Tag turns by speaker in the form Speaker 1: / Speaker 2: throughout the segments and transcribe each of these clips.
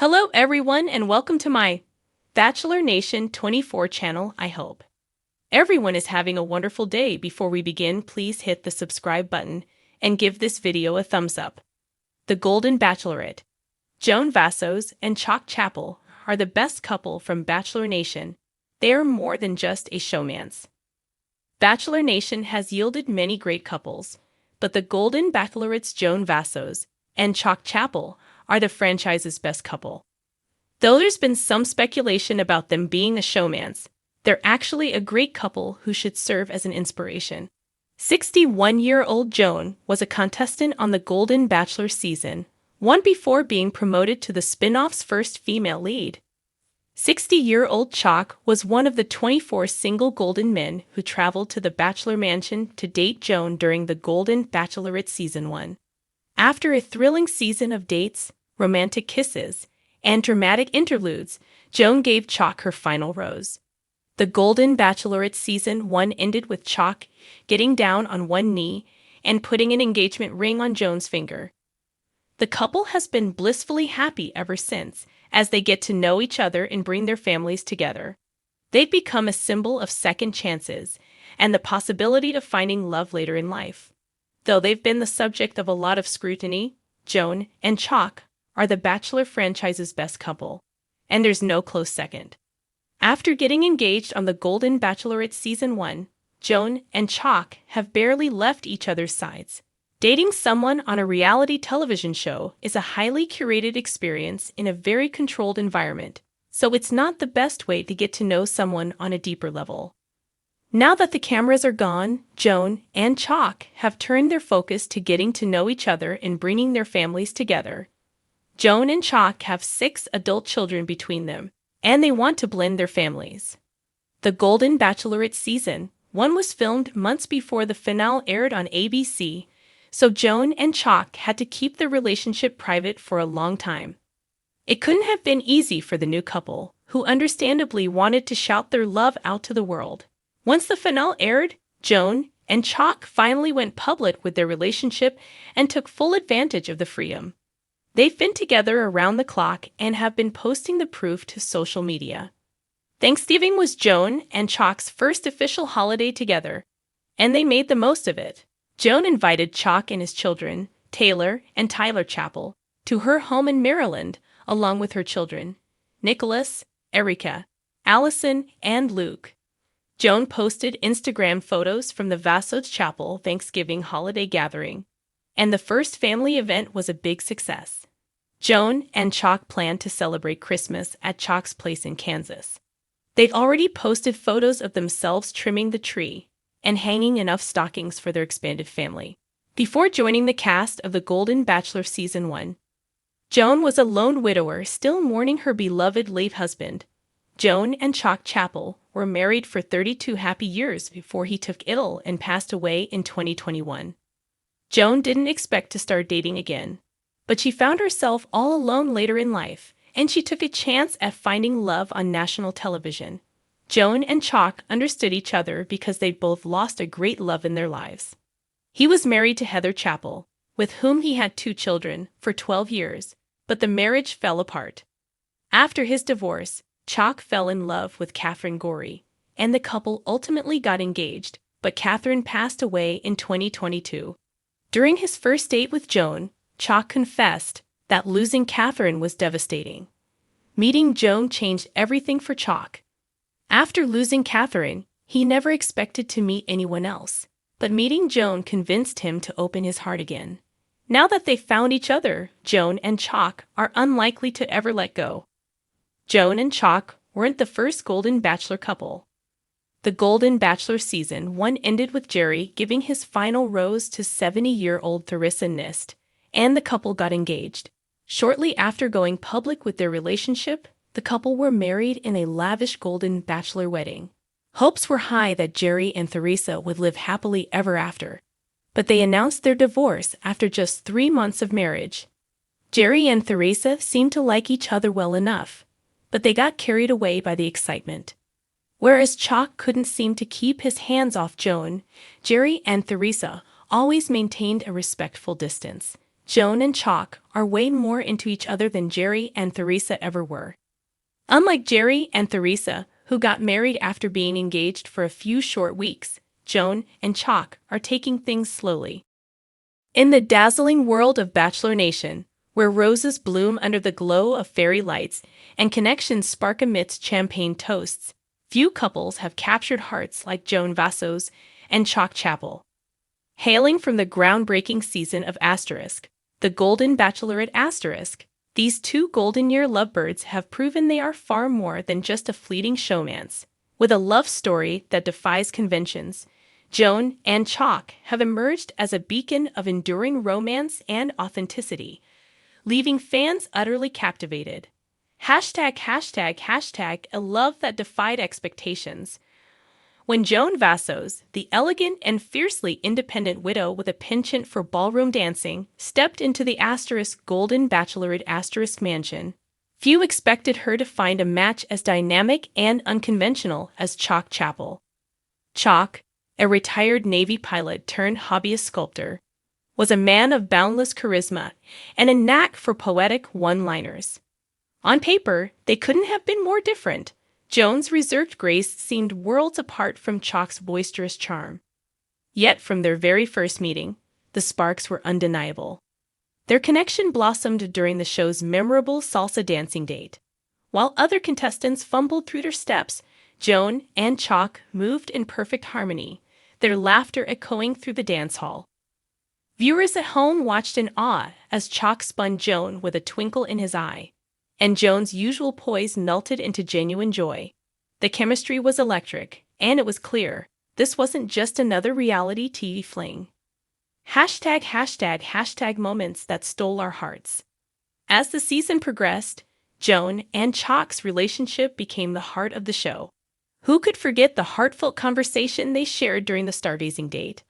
Speaker 1: Hello everyone and welcome to my Bachelor Nation 24 channel. I hope everyone is having a wonderful day. Before we begin, please hit the subscribe button and give this video a thumbs up. The Golden Bachelorette, Joan Vassos and Chock Chapple, are the best couple from Bachelor Nation. They are more than just a showmance. Bachelor Nation has yielded many great couples, but the Golden Bachelorettes Joan Vassos and Chock Chapple are the franchise's best couple. Though there's been some speculation about them being a showmance, they're actually a great couple who should serve as an inspiration. 61-year-old Joan was a contestant on the Golden Bachelor season 1 before being promoted to the spin-off's first female lead. 60-year-old Chock was one of the 24 single golden men who traveled to the Bachelor Mansion to date Joan during the Golden Bachelorette Season 1. After a thrilling season of dates, romantic kisses, and dramatic interludes, Joan gave Chock her final rose. The Golden Bachelorette Season 1 ended with Chock getting down on one knee and putting an engagement ring on Joan's finger. The couple has been blissfully happy ever since, as they get to know each other and bring their families together. They've become a symbol of second chances and the possibility of finding love later in life. Though they've been the subject of a lot of scrutiny, Joan and Chock are the Bachelor franchise's best couple, and there's no close second. After getting engaged on the Golden Bachelorette Season 1, Joan and Chock have barely left each other's sides. Dating someone on a reality television show is a highly curated experience in a very controlled environment, so it's not the best way to get to know someone on a deeper level. Now that the cameras are gone, Joan and Chock have turned their focus to getting to know each other and bringing their families together. Joan and Chock have 6 adult children between them, and they want to blend their families. The Golden Bachelorette Season 1 was filmed months before the finale aired on ABC, so Joan and Chock had to keep the relationship private for a long time. It couldn't have been easy for the new couple, who understandably wanted to shout their love out to the world. Once the finale aired, Joan and Chock finally went public with their relationship and took full advantage of the freedom. They've been together around the clock and have been posting the proof to social media. Thanksgiving was Joan and Chock's first official holiday together, and they made the most of it. Joan invited Chock and his children, Taylor and Tyler Chapple, to her home in Maryland, along with her children, Nicholas, Erica, Allison, and Luke. Joan posted Instagram photos from the Vassos Chapel Thanksgiving holiday gathering, and the first family event was a big success. Joan and Chock plan to celebrate Christmas at Chock's place in Kansas. They've already posted photos of themselves trimming the tree and hanging enough stockings for their expanded family. Before joining the cast of the Golden Bachelor Season 1, Joan was a lone widower still mourning her beloved late husband. Joan and Chock Chapple were married for 32 happy years before he took ill and passed away in 2021. Joan didn't expect to start dating again, but she found herself all alone later in life, and she took a chance at finding love on national television. Joan and Chock understood each other because they'd both lost a great love in their lives. He was married to Heather Chapple, with whom he had 2 children, for 12 years, but the marriage fell apart. After his divorce, Chock fell in love with Catherine Gorey, and the couple ultimately got engaged, but Catherine passed away in 2022. During his first date with Joan, Chock confessed that losing Catherine was devastating. Meeting Joan changed everything for Chock. After losing Catherine, he never expected to meet anyone else, but meeting Joan convinced him to open his heart again. Now that they've found each other, Joan and Chock are unlikely to ever let go. Joan and Chock weren't the first Golden Bachelor couple. The Golden Bachelor Season 1 ended with Jerry giving his final rose to 70-year-old Theresa, and the couple got engaged. Shortly after going public with their relationship, the couple were married in a lavish Golden Bachelor wedding. Hopes were high that Jerry and Theresa would live happily ever after, but they announced their divorce after just 3 months of marriage. Jerry and Theresa seemed to like each other well enough, but they got carried away by the excitement. Whereas Chock couldn't seem to keep his hands off Joan, Jerry and Theresa always maintained a respectful distance. Joan and Chock are way more into each other than Jerry and Theresa ever were. Unlike Jerry and Theresa, who got married after being engaged for a few short weeks, Joan and Chock are taking things slowly. In the dazzling world of Bachelor Nation, where roses bloom under the glow of fairy lights and connections spark amidst champagne toasts, few couples have captured hearts like Joan Vassos and Chock Chapple. Hailing from the groundbreaking season of The Golden Bachelorette, these two golden-year lovebirds have proven they are far more than just a fleeting showmance. With a love story that defies conventions, Joan and Chock have emerged as a beacon of enduring romance and authenticity, leaving fans utterly captivated. #, a love that defied expectations. When Joan Vassos, the elegant and fiercely independent widow with a penchant for ballroom dancing, stepped into the Golden Bachelorette mansion, few expected her to find a match as dynamic and unconventional as Chock Chapple. Chock, a retired Navy pilot turned hobbyist sculptor, was a man of boundless charisma and a knack for poetic one-liners. On paper, they couldn't have been more different. Joan's reserved grace seemed worlds apart from Chock's boisterous charm. Yet from their very first meeting, the sparks were undeniable. Their connection blossomed during the show's memorable salsa dancing date. While other contestants fumbled through their steps, Joan and Chock moved in perfect harmony, their laughter echoing through the dance hall. Viewers at home watched in awe as Chock spun Joan with a twinkle in his eye, and Joan's usual poise melted into genuine joy. The chemistry was electric, and it was clear this wasn't just another reality TV fling. #, moments that stole our hearts. As the season progressed, Joan and Chock's relationship became the heart of the show. Who could forget the heartfelt conversation they shared during the stargazing date?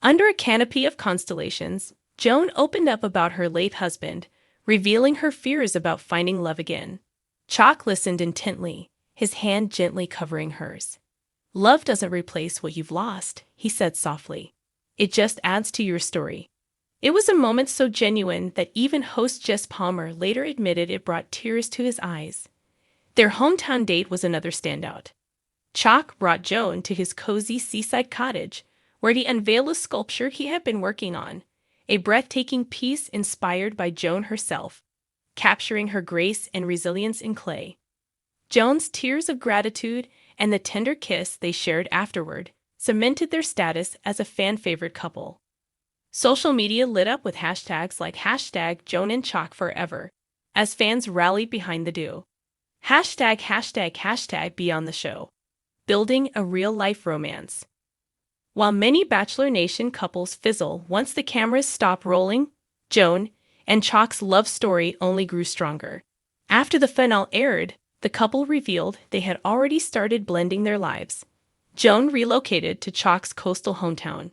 Speaker 1: Under a canopy of constellations, Joan opened up about her late husband, revealing her fears about finding love again. Chock listened intently, his hand gently covering hers. "Love doesn't replace what you've lost," he said softly. "It just adds to your story." It was a moment so genuine that even host Jess Palmer later admitted it brought tears to his eyes. Their hometown date was another standout. Chock brought Joan to his cozy seaside cottage, where he unveiled a sculpture he had been working on, a breathtaking piece inspired by Joan herself, capturing her grace and resilience in clay. Joan's tears of gratitude and the tender kiss they shared afterward cemented their status as a fan-favorite couple. Social media lit up with hashtags like #JoanandChockForever as fans rallied behind the duo. #Beyond the show, building a real-life romance. While many Bachelor Nation couples fizzle once the cameras stop rolling, Joan and Chock's love story only grew stronger. After the finale aired, the couple revealed they had already started blending their lives. Joan relocated to Chock's coastal hometown,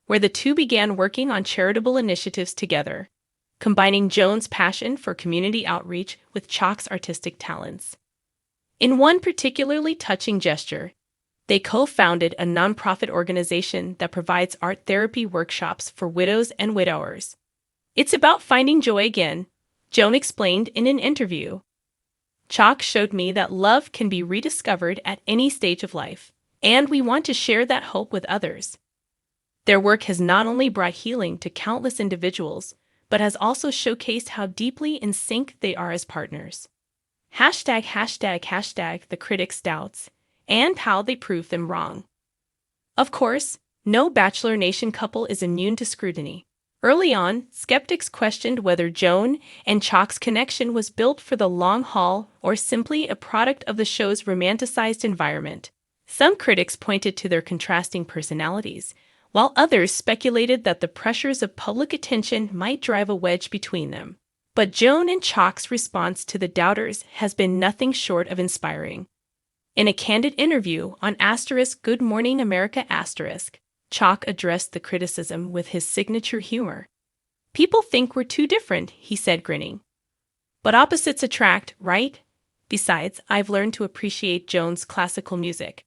Speaker 1: where the two began working on charitable initiatives together, combining Joan's passion for community outreach with Chock's artistic talents. In one particularly touching gesture, they co-founded a nonprofit organization that provides art therapy workshops for widows and widowers. "It's about finding joy again," Joan explained in an interview. "Chock showed me that love can be rediscovered at any stage of life, and we want to share that hope with others." Their work has not only brought healing to countless individuals, but has also showcased how deeply in sync they are as partners. #, the critics' doubts, and how they prove them wrong. Of course, no Bachelor Nation couple is immune to scrutiny. Early on, skeptics questioned whether Joan and Chock's connection was built for the long haul or simply a product of the show's romanticized environment. Some critics pointed to their contrasting personalities, while others speculated that the pressures of public attention might drive a wedge between them. But Joan and Chock's response to the doubters has been nothing short of inspiring. In a candid interview on Good Morning America Chock addressed the criticism with his signature humor. "People think we're too different," he said, grinning. "But opposites attract, right? Besides, I've learned to appreciate Joan's classical music.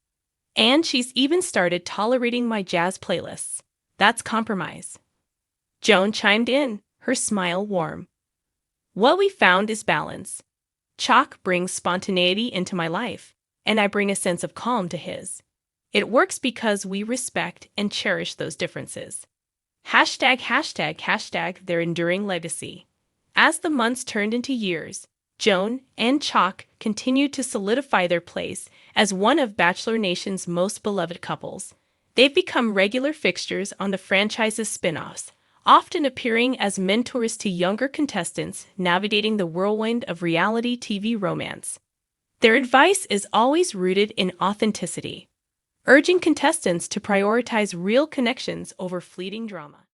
Speaker 1: And she's even started tolerating my jazz playlists. That's compromise." Joan chimed in, her smile warm. What we found is balance. Chock brings spontaneity into my life, and I bring a sense of calm to his. It works because we respect and cherish those differences. ##### their enduring legacy. As the months turned into years, Joan and Chock continued to solidify their place as one of Bachelor Nation's most beloved couples. They've become regular fixtures on the franchise's spin-offs, often appearing as mentors to younger contestants navigating the whirlwind of reality TV romance. Their advice is always rooted in authenticity, urging contestants to prioritize real connections over fleeting drama.